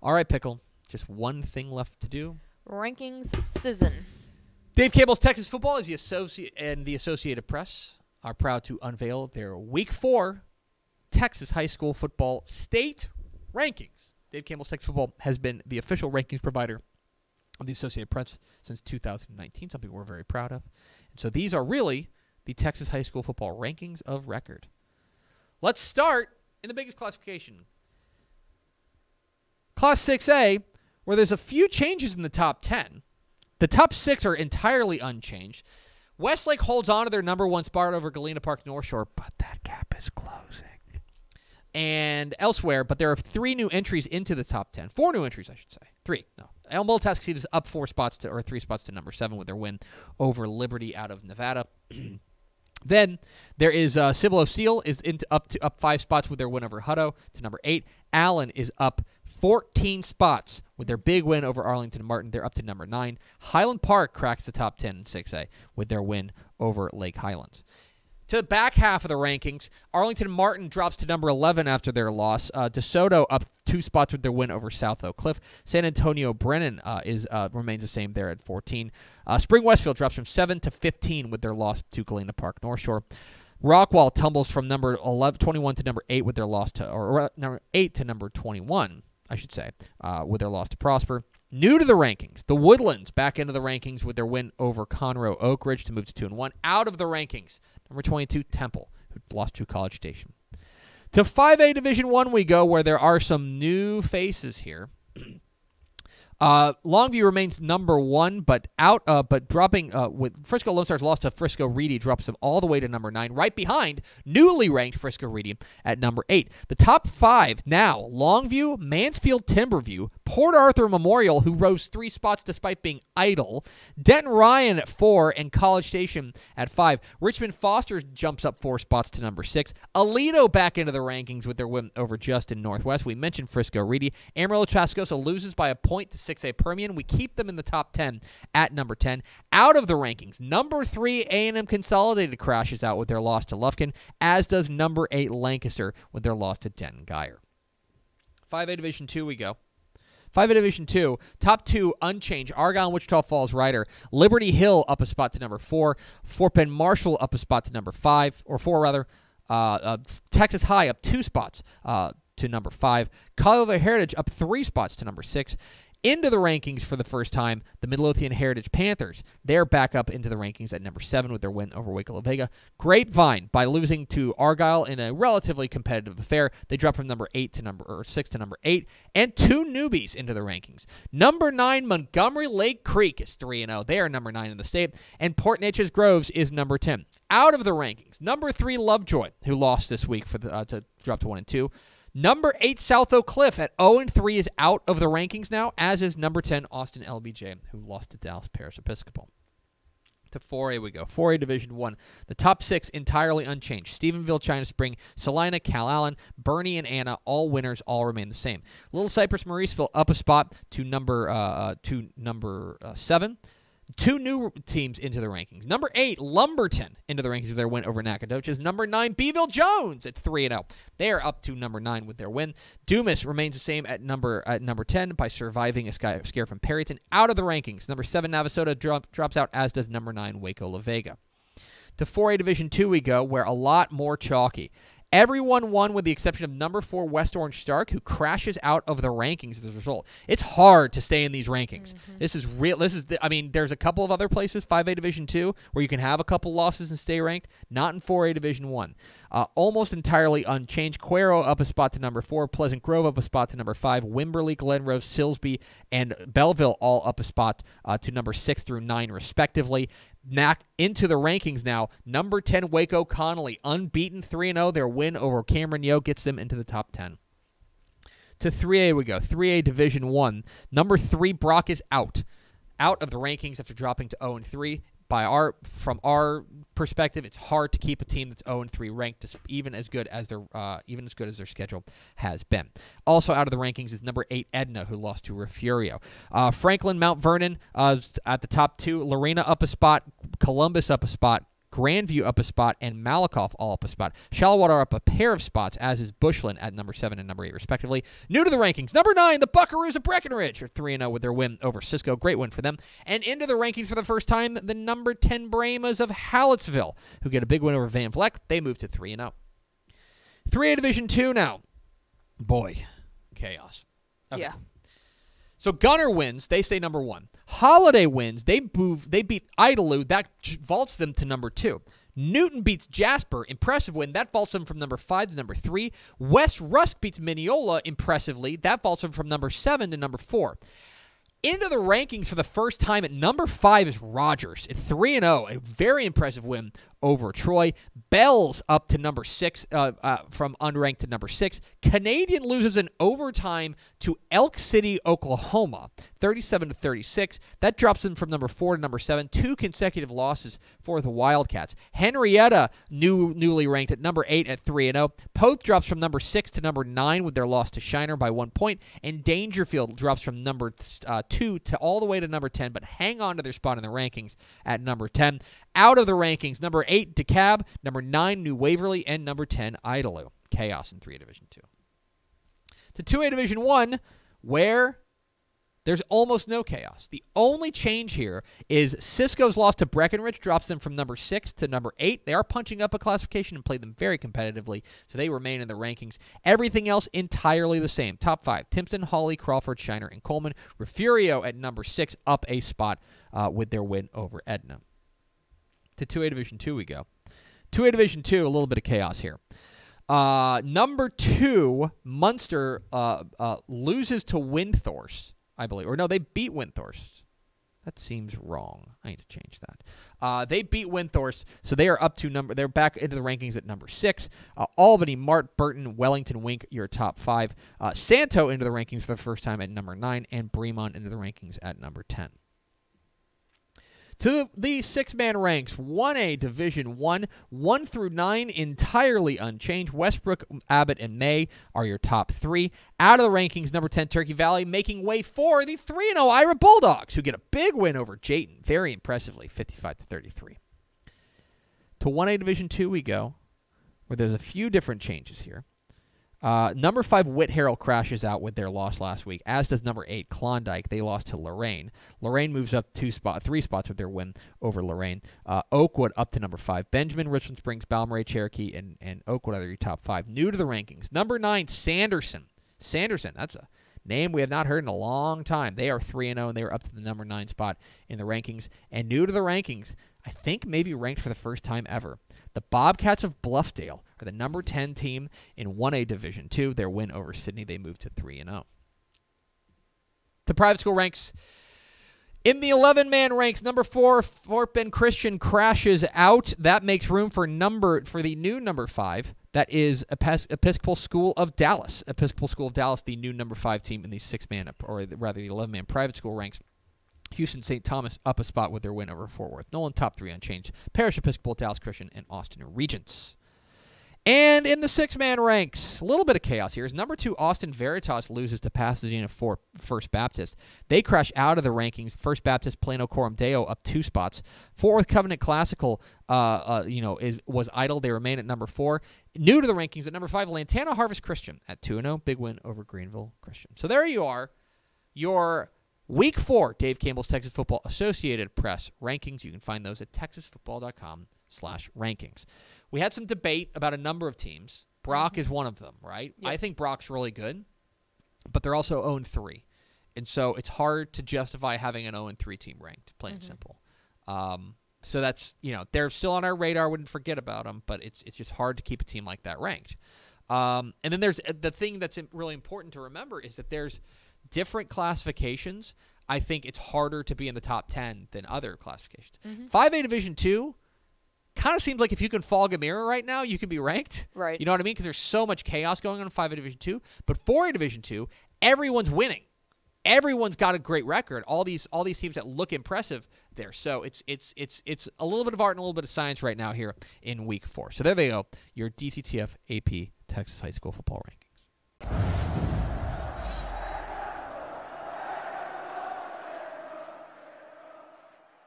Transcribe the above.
All right, Pickle. Just one thing left to do. Rankings season. Dave Campbell's Texas Football is the Associated Press are proud to unveil their Week 4 Texas high school football state rankings. Dave Campbell's Texas Football has been the official rankings provider of the Associated Press since 2019, something we're very proud of. And so these are really the Texas high school football rankings of record. Let's start in the biggest classification. Class 6A, where there's a few changes in the top 10. The top 6 are entirely unchanged. Westlake holds on to their number 1 spot over Galena Park North Shore, but that gap is closing. And elsewhere, but there are 3 new entries into the top 10. 4 new entries, I should say. 3, no. Elmore Tuskegee is up 3 spots to number 7 with their win over Liberty out of Nevada. Then there is Cibolo Seal is up 5 spots with their win over Hutto to number 8. Allen is up 14 spots with their big win over Arlington Martin. They're up to number 9. Highland Park cracks the top 10 in 6A with their win over Lake Highlands. To the back half of the rankings, Arlington Martin drops to number 11 after their loss. DeSoto up 2 spots with their win over South Oak Cliff. San Antonio Brennan remains the same there at 14. Spring Westfield drops from 7 to 15 with their loss to Galena Park North Shore. Rockwall tumbles from number 21 to number 8 with their loss to number 8 to number 21, I should say, with their loss to Prosper. New to the rankings, the Woodlands back into the rankings with their win over Conroe Oak Ridge to move to 2-1. Out of the rankings, number 22, Temple, who lost to College Station. To 5A Division I we go, where there are some new faces here. Longview remains number 1, but dropping with Frisco Lone Stars lost to Frisco Reedy, drops them all the way to number 9, right behind newly ranked Frisco Reedy at number 8. The top 5 now: Longview, Mansfield Timberview, Port Arthur Memorial, who rose 3 spots despite being idle, Denton Ryan at 4, and College Station at 5. Richmond Foster jumps up 4 spots to number 6. Aledo back into the rankings with their win over Justin Northwest. We mentioned Frisco Reedy. Amarillo Tascosa loses by a point to 6A Permian. We keep them in the top 10 at number 10. Out of the rankings, number 3 A&M Consolidated crashes out with their loss to Lufkin, as does number 8 Lancaster with their loss to Denton Geyer. 5A Division II we go. 5A Division II, top 2 unchanged. Argyle and Wichita Falls Rider. Liberty Hill up a spot to number 4. Fort Bend Marshall up a spot to number 5, or 4 rather. Texas High up 2 spots to number 5. Colorado Heritage up 3 spots to number 6. Into the rankings for the first time, the Midlothian Heritage Panthers. They're back up into the rankings at number 7 with their win over Waco La Vega. Grapevine, by losing to Argyle in a relatively competitive affair, they drop from number 6 to number 8. And 2 newbies into the rankings. Number 9, Montgomery Lake Creek is 3-0. They are number 9 in the state. And Port Neches Groves is number 10. Out of the rankings, number 3, Lovejoy, who lost this week to drop to 1 and 2. Number 8, South Oak Cliff at 0-3 is out of the rankings now, as is number 10, Austin LBJ, who lost to Dallas Parish Episcopal. To 4A we go. 4A Division I. The top 6 entirely unchanged. Stephenville, China Spring, Salina, Cal Allen, Bernie, and Anna, all winners, all remain the same. Little Cypress, Mauriceville up a spot to number 7. 2 new teams into the rankings. Number 8, Lumberton into the rankings with their win over Nacogdoches. Number 9, Beeville Jones at 3-0. They are up to number 9 with their win. Dumas remains the same at number 10 by surviving a scare from Perryton. Out of the rankings. Number 7, Navasota drops out, as does number 9, Waco La Vega. To 4A Division II we go, where a lot more chalky. Everyone won with the exception of number 4 West Orange Stark, who crashes out of the rankings as a result. It's hard to stay in these rankings. Mm-hmm. This is real. There's a couple of other places, 5A Division II, where you can have a couple losses and stay ranked. Not in 4A Division I. Almost entirely unchanged. Cuero up a spot to number 4. Pleasant Grove up a spot to number 5. Wimberley, Glenrose, Silsby, and Belleville all up a spot to number 6 through 9, respectively. Back into the rankings now. Number 10, Waco Connolly, unbeaten 3-0. Their win over Cameron Yo gets them into the top 10. To 3A we go. 3A Division I. Number 3, Brock is out. Out of the rankings after dropping to 0-3. From our perspective, it's hard to keep a team that's 0-3 ranked, even as good as their schedule has been. Also out of the rankings is number 8 Edna, who lost to Refugio. Franklin, Mount Vernon at the top 2. Lorena up a spot. Columbus up a spot. Grandview up a spot, and Malakoff all up a spot. Shallowater up a pair of spots, as is Bushland at number 7 and number 8, respectively. New to the rankings, number 9, the Buckaroos of Breckenridge are 3-0 with their win over Cisco. Great win for them. And into the rankings for the first time, the number 10 Brahmas of Hallettsville, who get a big win over Van Vleck. They move to 3-0. 3A Division 2 now. Boy, chaos. Okay. Yeah. So Gunner wins, they stay number 1. Holiday wins, they beat Idalou, that vaults them to number 2. Newton beats Jasper, impressive win, that vaults them from number 5 to number 3. West Rusk beats Mineola, impressively, that vaults them from number 7 to number 4. Into the rankings for the first time at number 5 is Rogers at 3-0, a very impressive win over Troy. Bells up to number 6, from unranked to number 6. Canadian loses in overtime to Elk City, Oklahoma, 37-36. That drops them from number 4 to number 7. 2 consecutive losses for the Wildcats. Henrietta newly ranked at number 8 at 3-0. Poth drops from number 6 to number 9 with their loss to Shiner by 1 point. And Dangerfield drops from number 2 to all the way to number 10, but hang on to their spot in the rankings at number 10. Out of the rankings, number 8, DeKalb, number 9, New Waverly, and number 10, Idalou. Chaos in 3A Division 2. To 2A Division 1, where there's almost no chaos. The only change here is Cisco's loss to Breckenridge drops them from number 6 to number 8. They are punching up a classification and play them very competitively, so they remain in the rankings. Everything else entirely the same. Top 5, Timpson, Hawley, Crawford, Shiner, and Coleman. Refugio at number 6, up a spot with their win over Edna. To 2A Division 2 we go. 2A Division 2, a little bit of chaos here. Number 2, Munster loses to Windthorst, I believe. Or no, they beat Windthorst. That seems wrong. I need to change that. They beat Windthorst, so they are up to they're back into the rankings at number 6. Albany, Mart, Burton, Wellington, Wink, your top 5. Santo into the rankings for the first time at number 9, and Bremont into the rankings at number 10. To the 6-man ranks, 1A Division 1, 1 through 9 entirely unchanged. Westbrook, Abbott, and May are your top 3. Out of the rankings, number 10 Turkey Valley making way for the 3-0 Ira Bulldogs, who get a big win over Jayton, very impressively, 55-33. To 1A Division 2 we go, where there's a few different changes here. Number 5, Whit Harrell crashes out with their loss last week, as does number 8, Klondike. They lost to Lorraine. Lorraine moves up 3 spots with their win over Lorraine. Oakwood up to number 5. Benjamin, Richland Springs, Balmorhea, Cherokee, and Oakwood are your top 5. New to the rankings. Number 9, Sanderson. Sanderson, that's a name we have not heard in a long time. They are 3-0, and they are up to the number 9 spot in the rankings. And new to the rankings, I think maybe ranked for the first time ever, the Bobcats of Bluffdale are the number 10 team in 1A Division 2. Their win over Sydney, they moved to 3-0. The private school ranks. In the 11-man ranks, number 4, Fort Bend Christian crashes out. That makes room for the new number 5. That is Episcopal School of Dallas. Episcopal School of Dallas, the new number 5 team in the 6-man, or rather the 11-man private school ranks. Houston St. Thomas up a spot with their win over Fort Worth. Nolan top 3 unchanged. Parish Episcopal, Dallas Christian, and Austin Regents. And in the 6-man ranks, a little bit of chaos here. Is number 2 Austin Veritas loses to Pasadena First Baptist. They crash out of the rankings. First Baptist, Plano Coram Deo up 2 spots. Fort Worth Covenant Classical, was idle. They remain at number 4. New to the rankings at number 5, Lantana Harvest Christian at 2-0. Big win over Greenville Christian. So there you are, your Week 4 Dave Campbell's Texas Football Associated Press rankings. You can find those at texasfootball.com/rankings. We had some debate about a number of teams. Brock is one of them, right? Yep. I think Brock's really good, but they're also 0-3. And so it's hard to justify having an 0-3 team ranked, plain and simple. So that's, they're still on our radar. Wouldn't forget about them, but it's just hard to keep a team like that ranked. And then there's the thing that's really important to remember is that there's different classifications. I think it's harder to be in the top 10 than other classifications. 5A Division 2 kind of seems like if you can fog a mirror right now, you can be ranked. Right. You know what I mean? Because there's so much chaos going on in 5A Division 2. But 4A Division 2, everyone's winning. Everyone's got a great record. All these teams that look impressive there. So it's a little bit of art and a little bit of science right now here in Week 4. So there they go, your DCTF AP Texas High School Football rankings.